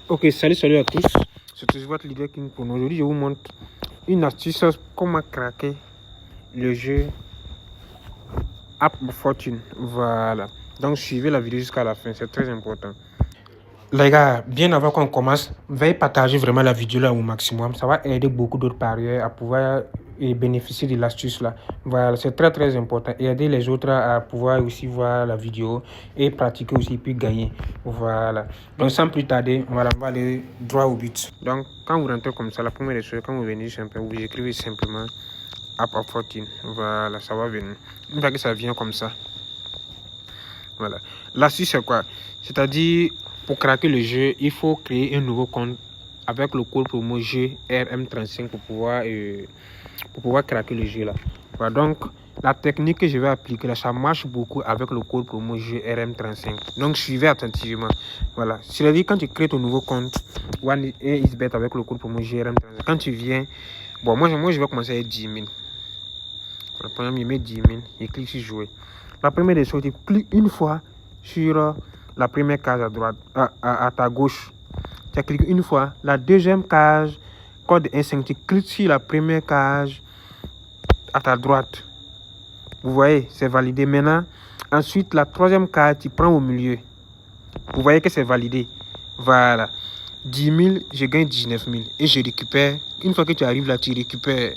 Ok, salut à tous. C'est votre leader King pour nous. Aujourd'hui, je vous montre une astuce comment craquer le jeu App of Fortune. Voilà. Donc, suivez la vidéo jusqu'à la fin. C'est très important. Les gars, bien avant qu'on commence, veuillez partager vraiment la vidéo là au maximum. Ça va aider beaucoup d'autres parieurs à pouvoir bénéficier de l'astuce là. Voilà, c'est très important. Et aider les autres à pouvoir aussi voir la vidéo et pratiquer aussi puis gagner. Voilà. Donc sans plus tarder, voilà, on va aller droit au but. Donc quand vous rentrez comme ça, la première des choses, quand vous venez simplement, vous écrivez simplement App of Fortune. Voilà, ça va venir. Une fois que ça vient comme ça. Voilà. L'astuce c'est quoi? C'est-à-dire pour craquer le jeu, il faut créer un nouveau compte avec le code promo jeu RM35 pour pouvoir craquer le jeu là. Voilà, donc la technique que je vais appliquer là, ça marche beaucoup avec le code promo jeu RM35. Donc suivez attentivement. Voilà, c'est-à-dire quand tu crées ton nouveau compte OneXBet avec le code promo jeu RM35, quand tu viens, bon moi je vais commencer avec 10 000. La première, je mets 10 000 et clique sur jouer. La première des choses, tu cliques une fois sur la première case à droite, à ta gauche. Tu cliques une fois. La deuxième case, code instinct, tu cliques sur la première case à ta droite. Vous voyez, c'est validé. Maintenant, ensuite, la troisième case, tu prends au milieu. Vous voyez que c'est validé. Voilà. 10 000, je gagne 19 000. Et je récupère. Une fois que tu arrives là, tu récupères.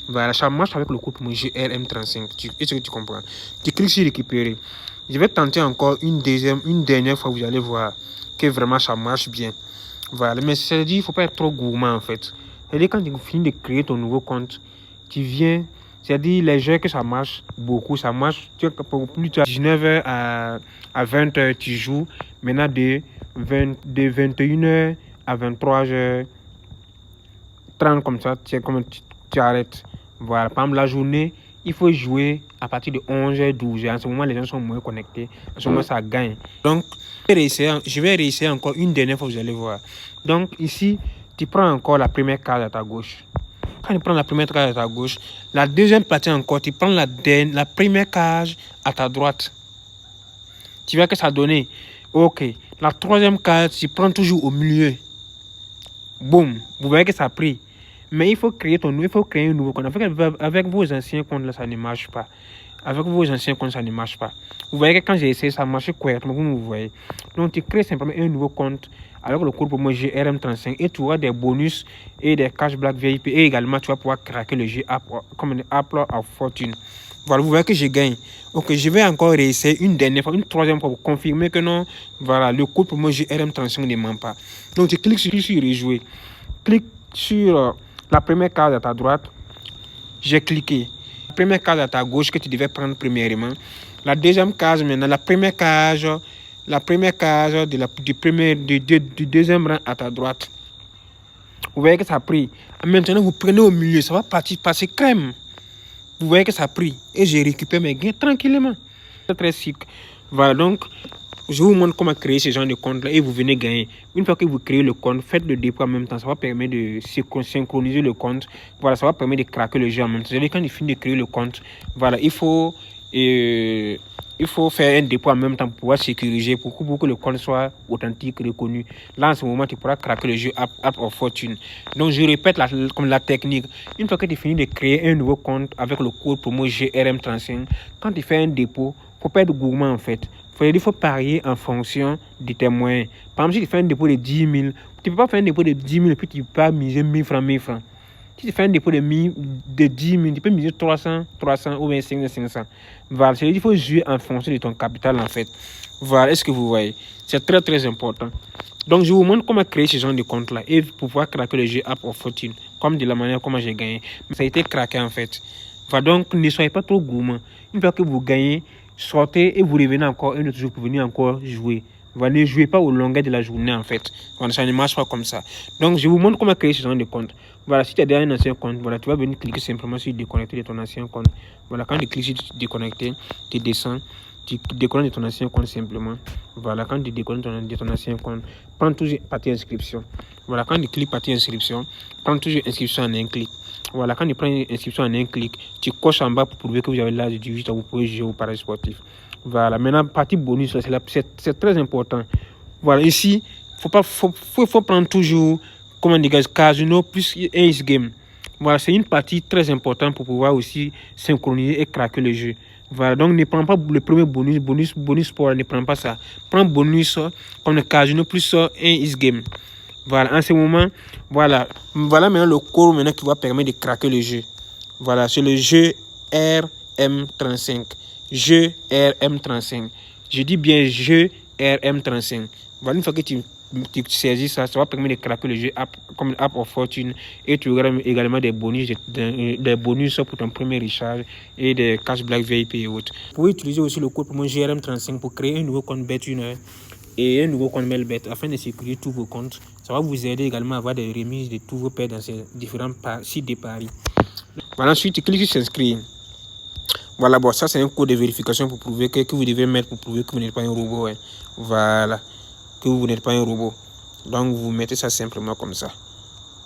Voilà, ça marche avec le code pour mon GRM35. Est-ce que tu comprends? Tu cliques sur récupérer. Je vais tenter encore une dernière fois, vous allez voir que vraiment ça marche bien. Voilà, mais c'est-à-dire, il ne faut pas être trop gourmand en fait. C'est-à-dire, quand tu finis de créer ton nouveau compte, tu viens, c'est-à-dire les jeux que ça marche beaucoup, ça marche, pour plus de 19h à 20h, tu joues. Maintenant, de 21h à 23h30 comme ça, tu arrêtes. Voilà, par exemple, la journée, il faut jouer à partir de 11h, 12h. En ce moment, les gens sont moins connectés. En ce moment, ça gagne. Donc, je vais réessayer encore une dernière fois, vous allez voir. Donc, ici, tu prends encore la première case à ta gauche. Quand tu prends la première case à ta gauche, la deuxième partie encore, tu prends la première case à ta droite. Tu vois que ça a donné. Ok. La troisième case, tu prends toujours au milieu. Boum. Vous voyez que ça a pris. Mais il faut créer un nouveau compte. Avec vos anciens comptes, là, ça ne marche pas. Avec vos anciens comptes, ça ne marche pas. Vous voyez que quand j'ai essayé, ça marche correctement. Vous voyez. Donc, tu crées simplement un nouveau compte avec le code pour moi GRM35 et tu auras des bonus et des cashback VIP. Et également, tu vas pouvoir craquer le jeu comme un App of Fortune. Voilà, vous voyez que je gagne. Ok, je vais encore réessayer une dernière fois, une troisième fois pour confirmer que non. Voilà, le code pour moi GRM35 ne ment pas. Donc, tu cliques sur rejouer. Clique sur la première case à ta droite, j'ai cliqué. La première case à ta gauche que tu devais prendre premièrement. La deuxième case maintenant, la première case du deuxième rang à ta droite. Vous voyez que ça a pris. Maintenant, vous prenez au milieu, ça va passer crème. Vous voyez que ça a pris. Et j'ai récupéré mes gains tranquillement. C'est très chic. Voilà, donc, je vous montre comment créer ce genre de compte là et vous venez gagner. Une fois que vous créez le compte, faites le dépôt en même temps. Ça va permettre de synchroniser le compte. Voilà, ça va permettre de craquer le jeu en même temps. C'est-à-dire quand il finit de créer le compte, voilà, il faut faire un dépôt en même temps pour pouvoir sécuriser, pour que le compte soit authentique, reconnu. Là, en ce moment, tu pourras craquer le jeu App of Fortune. Donc, je répète comme la technique. Une fois que tu finis de créer un nouveau compte avec le code promo GRM35, quand tu fais un dépôt, il ne faut pas être gourmand en fait. Il faut parier en fonction de tes moyens. Par exemple, si tu fais un dépôt de 10 000, tu ne peux pas faire un dépôt de 10 000 et puis tu ne peux pas miser 1000 francs. Si tu fais un dépôt de 10 000, tu peux miser 300 ou bien 500. Voilà, c'est-à-dire qu'il faut jouer en fonction de ton capital en fait. Voilà, est-ce que vous voyez? C'est très important. Donc, je vous montre comment créer ce genre de compte-là et pouvoir craquer le jeu App of Fortune, comme de la manière comment j'ai gagné. Mais ça a été craqué en fait. Voilà, donc, ne soyez pas trop gourmand. Une fois que vous gagnez, sortez et vous revenez encore un autre jour pour venir encore jouer. Voilà, ne jouez pas au longueur de la journée en fait. Voilà, ça ne marche pas comme ça. Donc, je vous montre comment créer ce genre de compte. Voilà, si tu as déjà un ancien compte, voilà, tu vas venir cliquer simplement sur déconnecter de ton ancien compte. Voilà, quand tu cliques sur déconnecter, tu descends, tu déconnectes de ton ancien compte simplement. Voilà, quand tu déconnectes de ton ancien compte, prends toujours partie inscription. Voilà, quand tu cliques partie inscription, prends toujours inscription en un clic. Voilà, quand tu prends une inscription en un clic, tu coches en bas pour prouver que vous avez l'âge de 18 ans, vous pouvez jouer au paris sportif. Voilà, maintenant, partie bonus, c'est très important. Voilà, ici, faut prendre toujours, comment dire, casino plus ace game. Voilà, c'est une partie très importante pour pouvoir aussi synchroniser et craquer le jeu. Voilà, donc ne prends pas le premier bonus sport, ne prends pas ça. Prends bonus comme le casino plus un ace game. Voilà, en ce moment, voilà maintenant le code maintenant qui va permettre de craquer le jeu. Voilà, c'est le jeu RM35. Jeu RM35. Je dis bien jeu RM35. Voilà, une fois que tu saisis ça, ça va permettre de craquer le jeu comme App of Fortune et tu auras également des bonus pour ton premier recharge et des cash black VIP et autres. Vous pouvez utiliser aussi le code pour mon GRM35 pour créer un nouveau compte Bet1 et un nouveau compte Melbet afin de sécuriser tous vos comptes. Ça va vous aider également à avoir des remises de tous vos paires dans ces différents sites de paris. Voilà, ensuite tu cliques sur s'inscrire. Voilà, bon, ça c'est un code de vérification pour prouver que vous devez mettre pour prouver que vous n'êtes pas un robot. Hein. Voilà, que vous n'êtes pas un robot. Donc vous mettez ça simplement comme ça.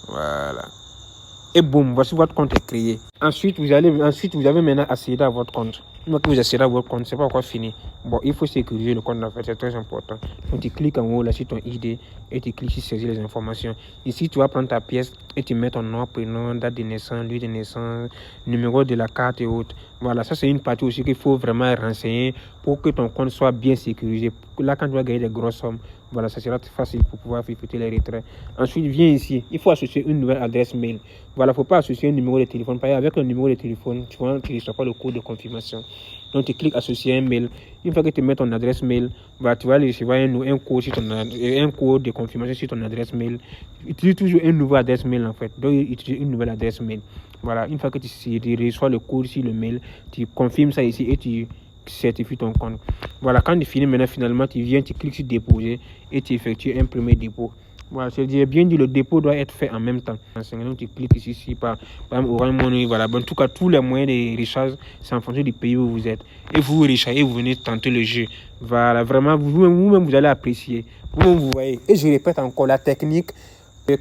Voilà. Et boum, voici votre compte est créé. Ensuite, vous avez maintenant accédé à votre compte. Une fois que vous accédez à votre compte, c'est pas encore fini. Bon, il faut sécuriser le compte en fait, c'est très important. Donc tu cliques en haut là sur ton ID et tu cliques sur saisir les informations. Ici, tu vas prendre ta pièce et tu mets ton nom, prénom, date de naissance, lieu de naissance, numéro de la carte et autres. Voilà, ça c'est une partie aussi qu'il faut vraiment renseigner pour que ton compte soit bien sécurisé. Là, quand tu vas gagner des grosses sommes, voilà, ça sera très facile pour pouvoir effectuer les retraits. Ensuite, viens ici. Il faut associer une nouvelle adresse mail. Voilà, il ne faut pas associer un numéro de téléphone. Parce qu'avec le numéro de téléphone, tu ne reçois pas le code de confirmation. Donc, tu cliques associer un mail. Une fois que tu mets ton adresse mail, voilà, tu vas recevoir un code de confirmation sur ton adresse mail. Utilise toujours une nouvelle adresse mail en fait. Donc, utilise une nouvelle adresse mail. Voilà, une fois que tu reçois le code sur le mail, tu confirmes ça ici et tu certifie ton compte. Voilà, quand tu finis maintenant, finalement, tu viens, tu cliques sur déposer et tu effectues un premier dépôt. Voilà, c'est bien dit, le dépôt doit être fait en même temps. Donc, tu cliques ici par Orange Money. Voilà, en tout cas, tous les moyens de recharge, c'est en fonction du pays où vous êtes. Et vous rechargez, vous venez tenter le jeu. Voilà, vraiment, vous-même, vous allez apprécier. Vous voyez. Et je répète encore, la technique,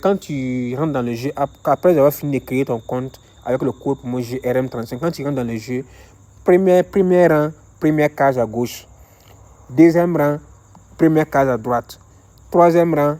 quand tu rentres dans le jeu, après avoir fini de créer ton compte avec le code pour mon jeu RM35, quand tu rentres dans le jeu, premier rang, première case à gauche. Deuxième rang, première case à droite. Troisième rang,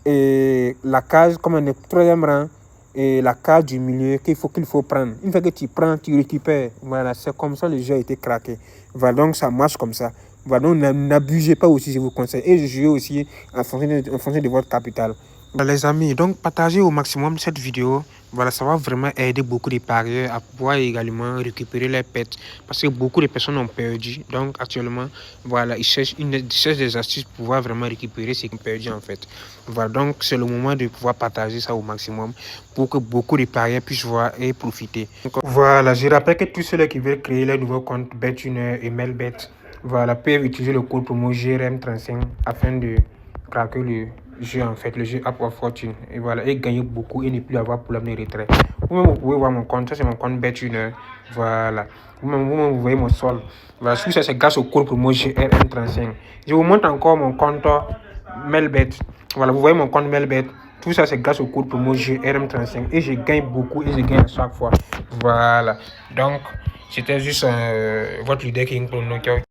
et la case, troisième rang, et la case du milieu qu'il faut prendre. Une fois que tu prends, tu récupères. Voilà, c'est comme ça le jeu a été craqué. Voilà, donc ça marche comme ça. Voilà, donc n'abusez pas aussi, je vous conseille. Et je joue aussi en fonction de votre capital. Voilà, les amis, donc partagez au maximum cette vidéo. Voilà, ça va vraiment aider beaucoup de parieurs à pouvoir également récupérer les pets. Parce que beaucoup de personnes ont perdu. Donc actuellement, voilà, ils cherchent des astuces pour pouvoir vraiment récupérer ce qu'ils ont perdu en fait. Voilà, donc c'est le moment de pouvoir partager ça au maximum pour que beaucoup de parieurs puissent voir et profiter. Donc, voilà, je rappelle que tous ceux qui veulent créer leur nouveau compte Bet1 et Melbet, voilà, peuvent utiliser le code promo GRM35 afin de craquer le jeu en fait, le jeu App of Fortune, et voilà, et gagner beaucoup et ne plus avoir problème de retrait. Vous-même vous pouvez voir mon compte, ça c'est mon compte Bet1, voilà. Vous-même vous voyez mon sol, voilà, tout ça c'est grâce au code promo GRM35. Je vous montre encore mon compte Melbet, voilà, vous voyez mon compte Melbet, tout ça c'est grâce au code promo GRM35 et je gagne beaucoup et je gagne à chaque fois, voilà. Donc c'était juste votre leader King pour nous.